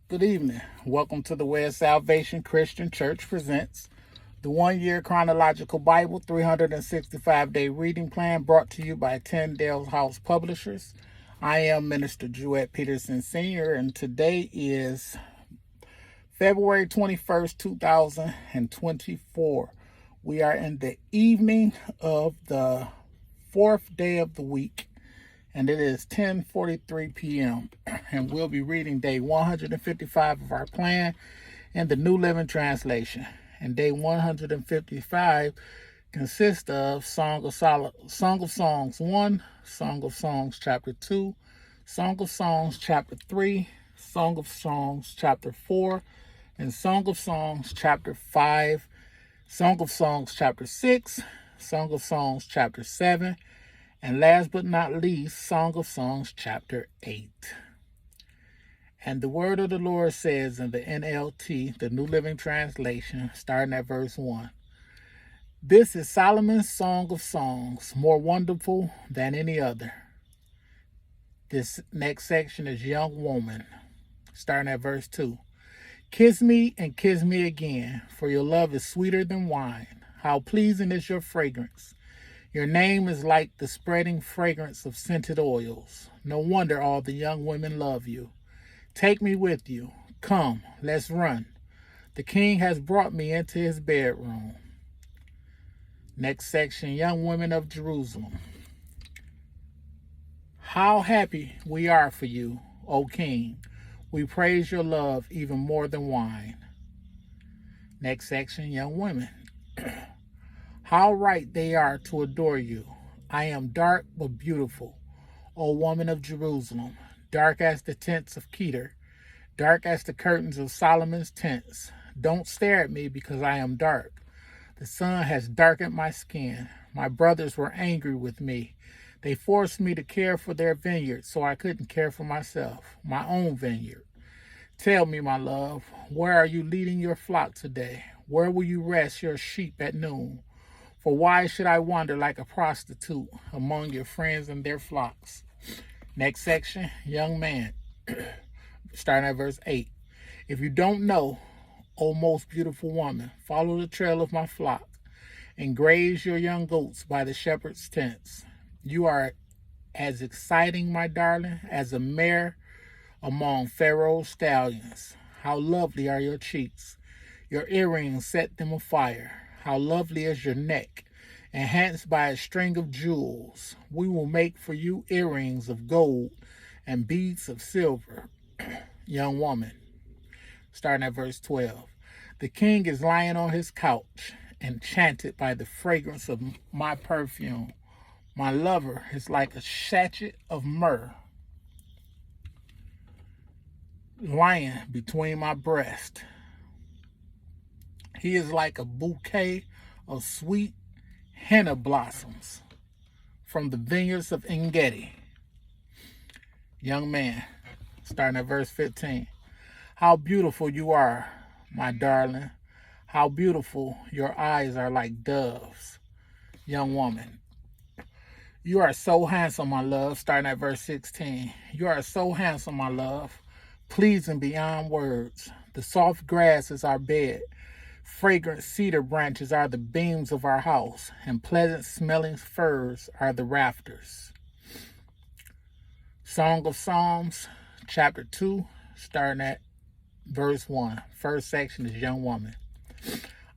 Good evening. Welcome to the Way of Salvation Christian Church presents the 1-year Chronological Bible 365-day reading plan brought to you by Tyndale House Publishers. I am Minister Jewett Peterson Sr. and today is February 21st, 2024. We are in the evening of the fourth day of the week, and it is 10:43 p.m. and we'll be reading day 155 of our plan in the New Living Translation. And day 155 consists of Song of Songs 1, Song of Songs chapter 2, Song of Songs chapter 3, Song of Songs chapter 4, and Song of Songs chapter 5, Song of Songs chapter 6, Song of Songs chapter 7, and last but not least, Song of Songs chapter 8. And the word of the Lord says in the NLT, the New Living Translation, starting at verse 1. This is Solomon's Song of Songs, more wonderful than any other. This next section is Young Woman, starting at verse 2. Kiss me and kiss me again, for your love is sweeter than wine. How pleasing is your fragrance. Your name is like the spreading fragrance of scented oils. No wonder all the young women love you. Take me with you. Come, let's run. The king has brought me into his bedroom. Next section, Young Women of Jerusalem. How happy we are for you, O king. We praise your love even more than wine. Next section, Young Women. How right they are to adore you. I am dark but beautiful, O woman of Jerusalem, dark as the tents of Kedar, dark as the curtains of Solomon's tents. Don't stare at me because I am dark. The sun has darkened my skin. My brothers were angry with me. They forced me to care for their vineyard so I couldn't care for myself, my own vineyard. Tell me, my love, where are you leading your flock today? Where will you rest your sheep at noon? For why should I wander like a prostitute among your friends and their flocks? Next section, Young Man, starting at verse 8. If you don't know, O most beautiful woman, follow the trail of my flock and graze your young goats by the shepherd's tents. You are as exciting, my darling, as a mare among Pharaoh's stallions. How lovely are your cheeks. Your earrings set them afire. How lovely is your neck, enhanced by a string of jewels. We will make for you earrings of gold and beads of silver. Young woman, starting at verse 12. The king is lying on his couch, enchanted by the fragrance of my perfume. My lover is like a sachet of myrrh lying between my breasts. He is like a bouquet of sweet henna blossoms from the vineyards of Engedi. Young Man, starting at verse 15. How beautiful you are, my darling. How beautiful your eyes are like doves. Young Woman. You are so handsome, my love, starting at verse 16. You are so handsome, my love, pleasing beyond words. The soft grass is our bed. Fragrant cedar branches are the beams of our house, and pleasant-smelling firs are the rafters. Song of Psalms, chapter 2, starting at verse 1. First section is Young Woman.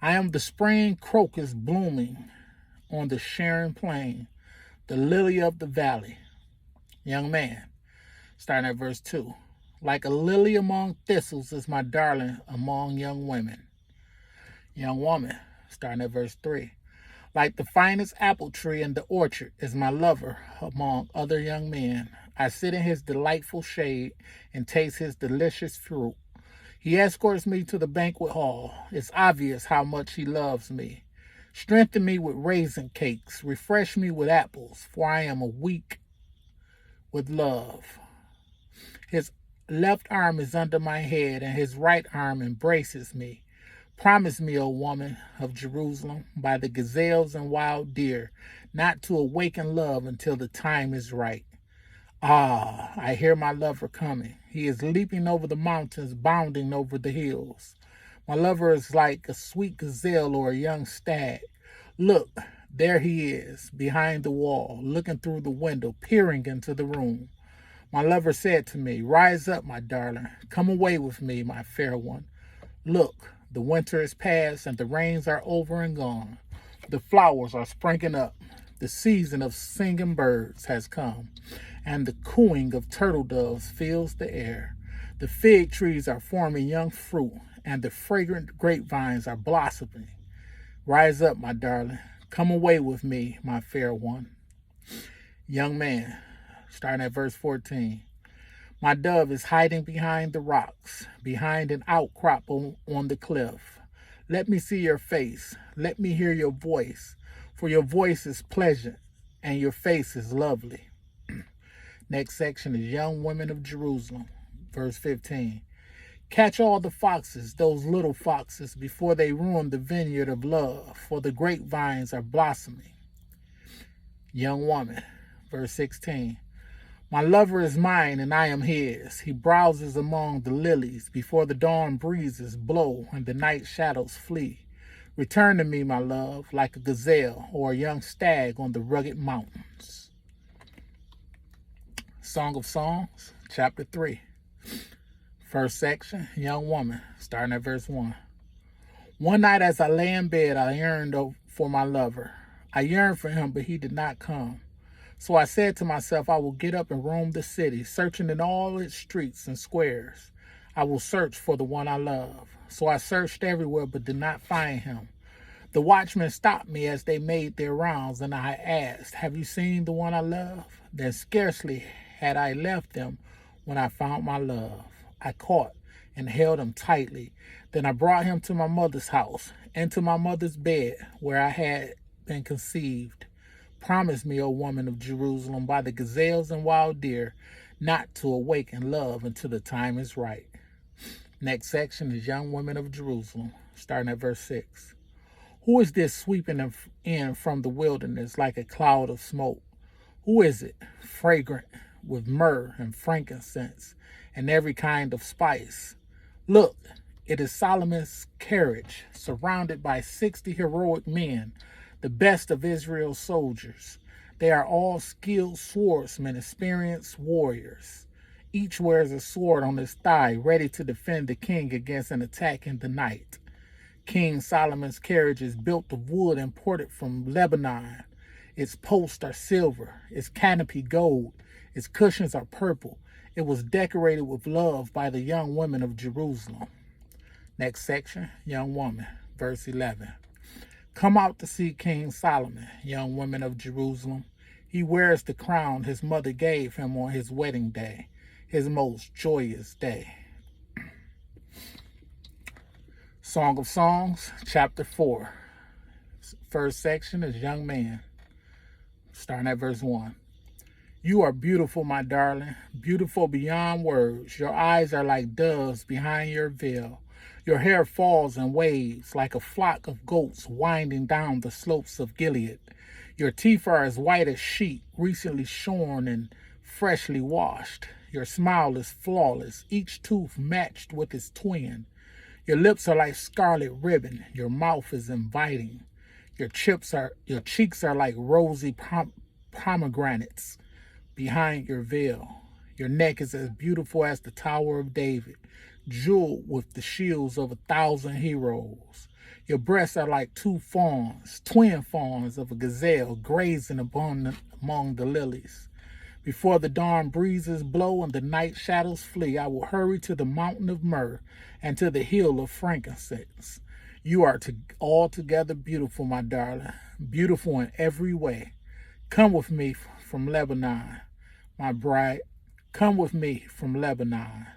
I am the spring crocus blooming on the Sharon plain, the lily of the valley. Young Man, starting at verse 2. Like a lily among thistles is my darling among young women. Young Woman, starting at verse 3. Like the finest apple tree in the orchard is my lover among other young men. I sit in his delightful shade and taste his delicious fruit. He escorts me to the banquet hall. It's obvious how much he loves me. Strengthen me with raisin cakes. Refresh me with apples, for I am weak with love. His left arm is under my head, and his right arm embraces me. Promise me, O woman of Jerusalem, by the gazelles and wild deer, not to awaken love until the time is right. Ah, I hear my lover coming. He is leaping over the mountains, bounding over the hills. My lover is like a sweet gazelle or a young stag. Look, there he is, behind the wall, looking through the window, peering into the room. My lover said to me, "Rise up, my darling. Come away with me, my fair one. Look, the winter is past and the rains are over and gone. The flowers are springing up. The season of singing birds has come, and the cooing of turtle doves fills the air. The fig trees are forming young fruit, and the fragrant grapevines are blossoming. Rise up, my darling. Come away with me, my fair one." Young man, starting at verse 14. My dove is hiding behind the rocks, behind an outcrop on the cliff. Let me see your face. Let me hear your voice, for your voice is pleasant and your face is lovely. Next section is Young Women of Jerusalem, verse 15. Catch all the foxes, those little foxes, before they ruin the vineyard of love, for the grapevines are blossoming. Young woman, verse 16. My lover is mine and I am his. He browses among the lilies before the dawn breezes blow and the night shadows flee. Return to me, my love, like a gazelle or a young stag on the rugged mountains. Song of Songs, chapter 3. First section, Young Woman, starting at verse 1. One night as I lay in bed, I yearned for my lover. I yearned for him, but he did not come. So I said to myself, I will get up and roam the city, searching in all its streets and squares. I will search for the one I love. So I searched everywhere, but did not find him. The watchmen stopped me as they made their rounds, and I asked, "Have you seen the one I love?" Then scarcely had I left them when I found my love. I caught and held him tightly. Then I brought him to my mother's house, into my mother's bed, where I had been conceived. Promise me, O woman of Jerusalem, by the gazelles and wild deer, not to awaken love until the time is right. Next section is Young Women of Jerusalem, starting at verse 6. Who is this sweeping in from the wilderness like a cloud of smoke? Who is it, fragrant with myrrh and frankincense and every kind of spice? Look, it is Solomon's carriage, surrounded by 60 heroic men, the best of Israel's soldiers. They are all skilled swordsmen, experienced warriors. Each wears a sword on his thigh, ready to defend the king against an attack in the night. King Solomon's carriage is built of wood imported from Lebanon. Its posts are silver, its canopy gold, its cushions are purple. It was decorated with love by the young women of Jerusalem. Next section, Young Woman, verse 11. Come out to see King Solomon, young women of Jerusalem. He wears the crown his mother gave him on his wedding day, his most joyous day. Song of Songs, chapter 4. First section is Young Man, starting at verse 1. You are beautiful, my darling, beautiful beyond words. Your eyes are like doves behind your veil. Your hair falls in waves like a flock of goats winding down the slopes of Gilead. Your teeth are as white as sheet, recently shorn and freshly washed. Your smile is flawless, each tooth matched with its twin. Your lips are like scarlet ribbon. Your mouth is inviting. Your cheeks are like rosy pomegranates behind your veil. Your neck is as beautiful as the Tower of David, jeweled with the shields of 1,000 heroes. Your breasts are like two fawns, twin fawns of a gazelle grazing among the lilies. Before the dawn breezes blow and the night shadows flee, I will hurry to the mountain of myrrh and to the hill of frankincense. You are altogether beautiful, my darling, beautiful in every way. Come with me from Lebanon, my bride. Come with me from Lebanon.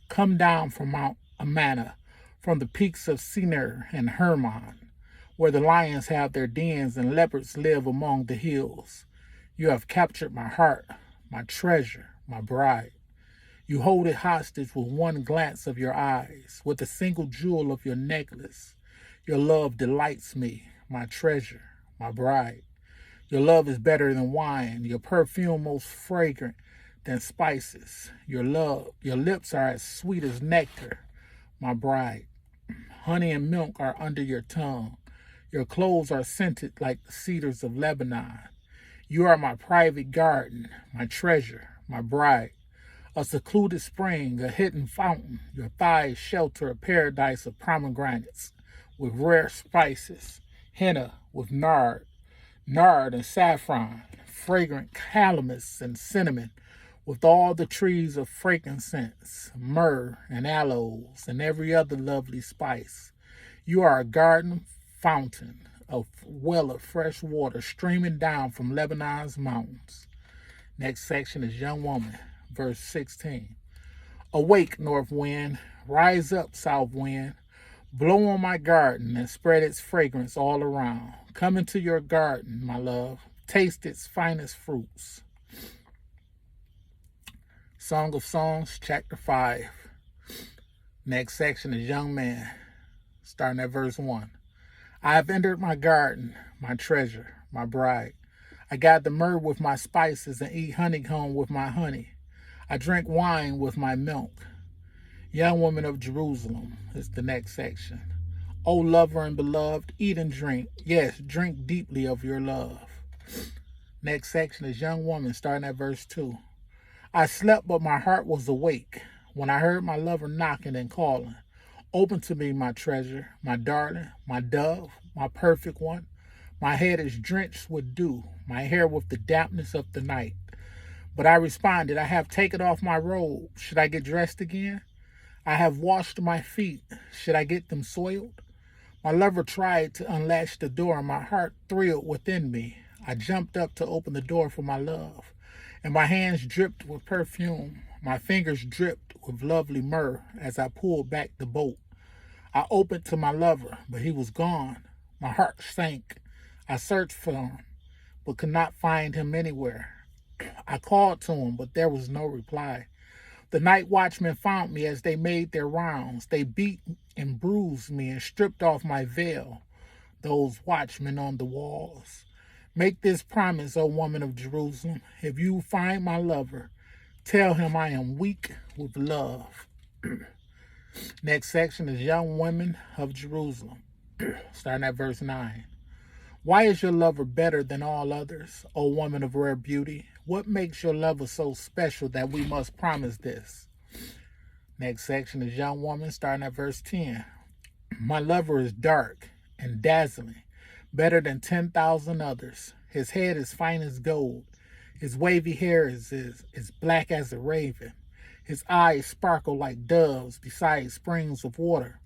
Come down from Mount Amana, from the peaks of Sinir and Hermon, where the lions have their dens and leopards live among the hills. You have captured my heart, my treasure, my bride. You hold it hostage with one glance of your eyes, with a single jewel of your necklace. Your love delights me, my treasure, my bride. Your love is better than wine, your perfume most fragrant than spices. Your lips are as sweet as nectar, my bride. Honey and milk are under your tongue. Your clothes are scented like the cedars of Lebanon. You are my private garden, my treasure, my bride. A secluded spring, a hidden fountain. Your thighs shelter a paradise of pomegranates with rare spices, henna with nard and saffron, fragrant calamus and cinnamon, with all the trees of frankincense, myrrh and aloes, and every other lovely spice. You are a garden fountain, a well of fresh water streaming down from Lebanon's mountains. Next section is Young Woman, verse 16. Awake, north wind, rise up, south wind, blow on my garden and spread its fragrance all around. Come into your garden, my love, taste its finest fruits. Song of Songs, chapter 5. Next section is Young Man, starting at verse 1. I have entered my garden, my treasure, my bride. I gather myrrh with my spices and eat honeycomb with my honey. I drink wine with my milk. Young woman of Jerusalem is the next section. O lover and beloved, eat and drink. Yes, drink deeply of your love. Next section is Young Woman, starting at verse 2. I slept, but my heart was awake when I heard my lover knocking and calling. Open to me, my treasure, my darling, my dove, my perfect one. My head is drenched with dew, my hair with the dampness of the night. But I responded, I have taken off my robe. Should I get dressed again? I have washed my feet. Should I get them soiled? My lover tried to unlatch the door, and my heart thrilled within me. I jumped up to open the door for my love, and my hands dripped with perfume. My fingers dripped with lovely myrrh as I pulled back the bolt. I opened to my lover, but he was gone. My heart sank. I searched for him, but could not find him anywhere. I called to him, but there was no reply. The night watchmen found me as they made their rounds. They beat and bruised me and stripped off my veil, those watchmen on the walls. Make this promise, O woman of Jerusalem. If you find my lover, tell him I am weak with love. Next section is Young Women of Jerusalem, starting at verse 9. Why is your lover better than all others, O woman of rare beauty? What makes your lover so special that we must promise this? Next section is Young Woman, starting at verse 10. My lover is dark and dazzling, better than 10,000 others. His head is fine as gold. His wavy hair is black as a raven. His eyes sparkle like doves beside springs of water.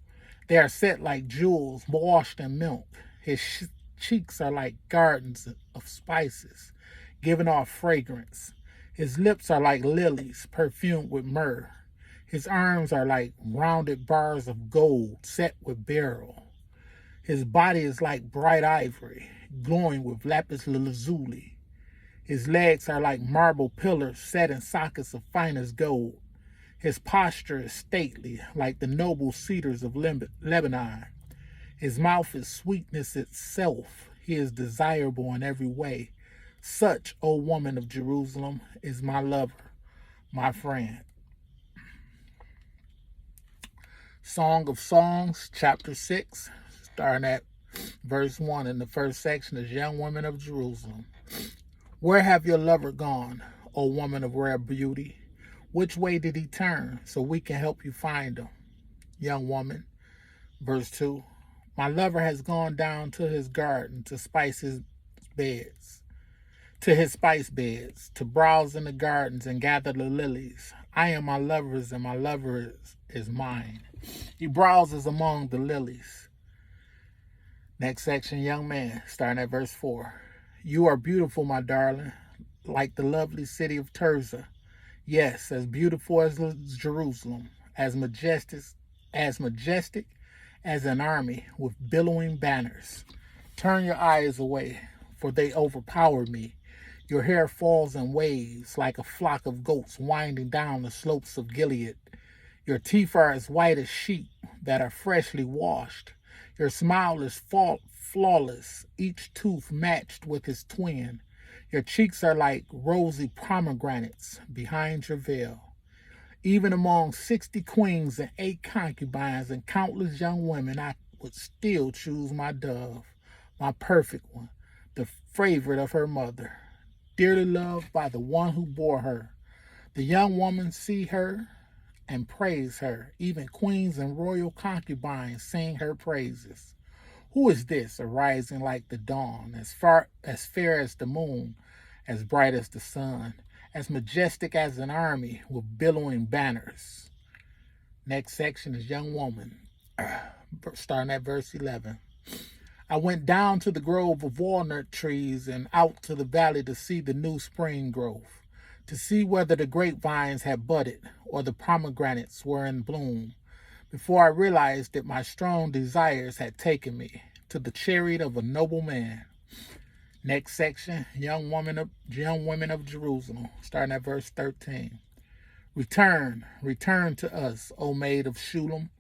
They are set like jewels washed in milk. His cheeks are like gardens of spices, giving off fragrance. His lips are like lilies, perfumed with myrrh. His arms are like rounded bars of gold, set with beryl. His body is like bright ivory, glowing with lapis lazuli. His legs are like marble pillars set in sockets of finest gold. His posture is stately, like the noble cedars of Lebanon. His mouth is sweetness itself. He is desirable in every way. Such, O woman of Jerusalem, is my lover, my friend. Song of Songs, chapter 6, starting at verse 1 in the first section is Young Women of Jerusalem. Where have your lover gone, O woman of rare beauty? Which way did he turn so we can help you find him? Young woman, verse 2. My lover has gone down to his garden to spice his beds, to his spice beds, to browse in the gardens and gather the lilies. I am my lover's and my lover is mine. He browses among the lilies. Next section, Young Man, starting at verse 4. You are beautiful, my darling, like the lovely city of Tirzah. Yes, as beautiful as Jerusalem, as majestic as an army with billowing banners. Turn your eyes away, for they overpower me. Your hair falls in waves like a flock of goats winding down the slopes of Gilead. Your teeth are as white as sheep that are freshly washed. Your smile is flawless, each tooth matched with its twin. Your cheeks are like rosy pomegranates behind your veil. Even among 60 queens and 8 concubines and countless young women, I would still choose my dove, my perfect one, the favorite of her mother, dearly loved by the one who bore her. The young women see her and praise her. Even queens and royal concubines sing her praises. Who is this arising like the dawn, as fair as the moon, as bright as the sun, as majestic as an army with billowing banners? Next section is young woman, starting at verse 11. I went down to the grove of walnut trees and out to the valley to see the new spring growth, to see whether the grapevines had budded or the pomegranates were in bloom, before I realized that my strong desires had taken me to the chariot of a noble man. Next section, young women of Jerusalem, starting at verse 13. Return, return to us, O maid of Shulam.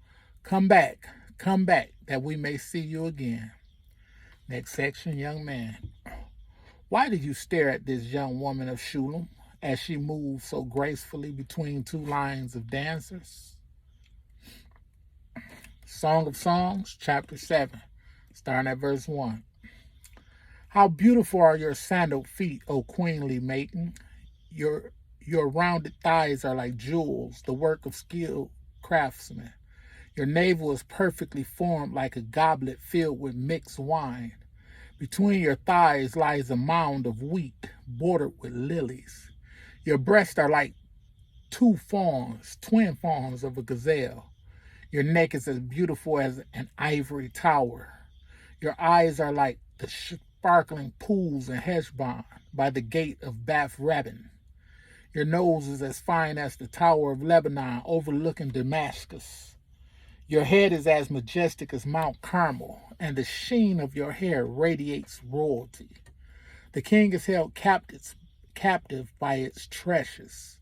Come back, that we may see you again. Next section, young man. Why do you stare at this young woman of Shulam as she moves so gracefully between 2 lines of dancers? Song of Songs, chapter 7, starting at verse 1. How beautiful are your sandaled feet, O queenly maiden. Your rounded thighs are like jewels, the work of skilled craftsmen. Your navel is perfectly formed like a goblet filled with mixed wine. Between your thighs lies a mound of wheat bordered with lilies. Your breasts are like 2 fawns, twin fawns of a gazelle. Your neck is as beautiful as an ivory tower. Your eyes are like the sparkling pools in Heshbon by the gate of Bath Rabbin. Your nose is as fine as the Tower of Lebanon overlooking Damascus. Your head is as majestic as Mount Carmel, and the sheen of your hair radiates royalty. The king is held captive by its tresses.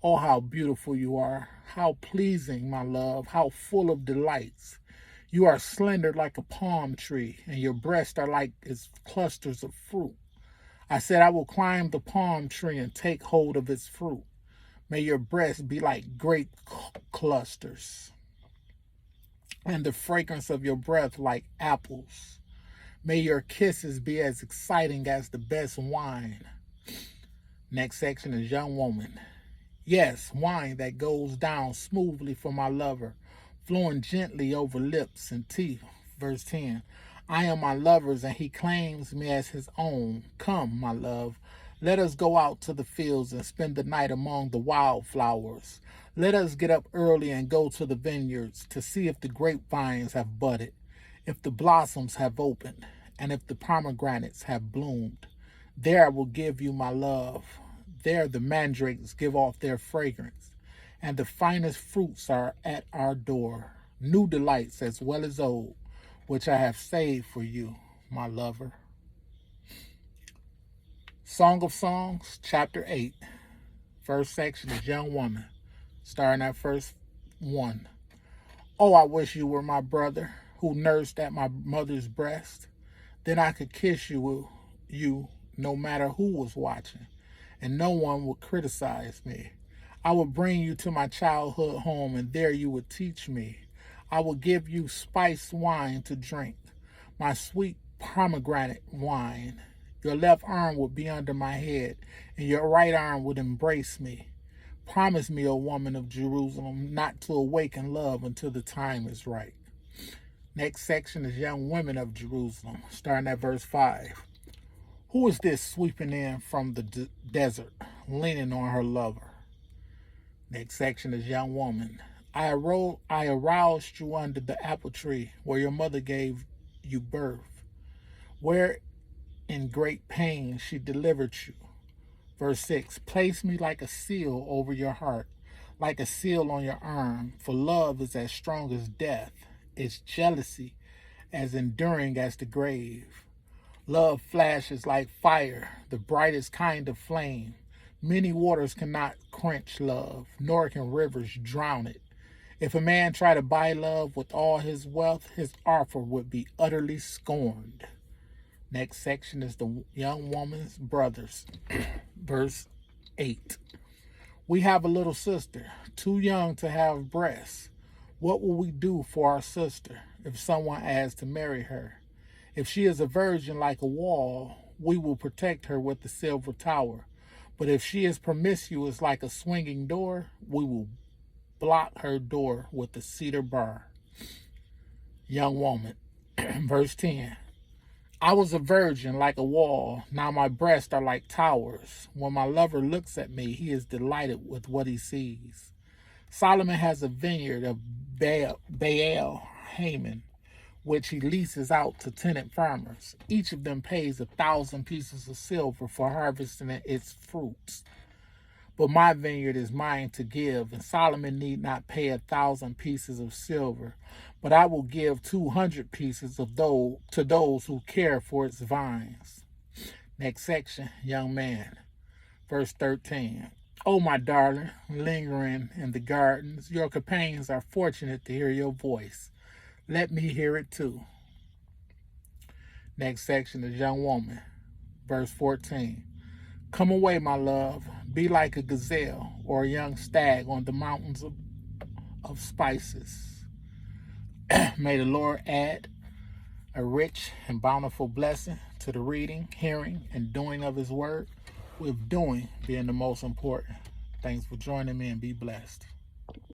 Oh, how beautiful you are, how pleasing, my love, how full of delights. You are slender like a palm tree, and your breasts are like its clusters of fruit. I said, I will climb the palm tree and take hold of its fruit. May your breasts be like grape clusters, and the fragrance of your breath like apples. May your kisses be as exciting as the best wine. Next section is young woman. Yes, wine that goes down smoothly for my lover, flowing gently over lips and teeth. Verse 10. I am my lover's, and he claims me as his own. Come, my love, let us go out to the fields and spend the night among the wildflowers. Let us get up early and go to the vineyards to see if the grapevines have budded, if the blossoms have opened, and if the pomegranates have bloomed. There I will give you my love. There the mandrakes give off their fragrance, and the finest fruits are at our door, new delights as well as old, which I have saved for you, my lover. Song of Songs, chapter 8. First section is young woman, starting at verse 1. Oh, I wish you were my brother, who nursed at my mother's breast. Then I could kiss you no matter who was watching, and no one would criticize me. I would bring you to my childhood home, and there you would teach me. I will give you spiced wine to drink, my sweet pomegranate wine. Your left arm would be under my head, and your right arm would embrace me. Promise me, O woman of Jerusalem, not to awaken love until the time is right. Next section is young women of Jerusalem, starting at verse 5. Who is this sweeping in from the desert, leaning on her lover? Next section is young woman. I aroused you under the apple tree where your mother gave you birth, where in great pain she delivered you. Verse 6, place me like a seal over your heart, like a seal on your arm, for love is as strong as death, its jealousy as enduring as the grave. Love flashes like fire, the brightest kind of flame. Many waters cannot quench love, nor can rivers drown it. If a man try to buy love with all his wealth, his offer would be utterly scorned. Next section is the young woman's brothers. Verse 8. We have a little sister, too young to have breasts. What will we do for our sister if someone asks to marry her? If she is a virgin like a wall, we will protect her with the silver tower. But if she is promiscuous like a swinging door, we will block her door with the cedar bar. Young woman. Verse 10. I was a virgin like a wall. Now my breasts are like towers. When my lover looks at me, he is delighted with what he sees. Solomon has a vineyard of Baal Haman, which he leases out to tenant farmers. Each of them pays 1,000 pieces of silver for harvesting its fruits. But my vineyard is mine to give, and Solomon need not pay 1,000 pieces of silver, but I will give 200 pieces of to those who care for its vines. Next section, young man. Verse 13. Oh, my darling, lingering in the gardens, your companions are fortunate to hear your voice. Let me hear it too. Next section is young woman. Verse 14. Come away, my love. Be like a gazelle or a young stag on the mountains of spices. May the Lord add a rich and bountiful blessing to the reading, hearing, and doing of his word, with doing being the most important. Thanks for joining me and be blessed.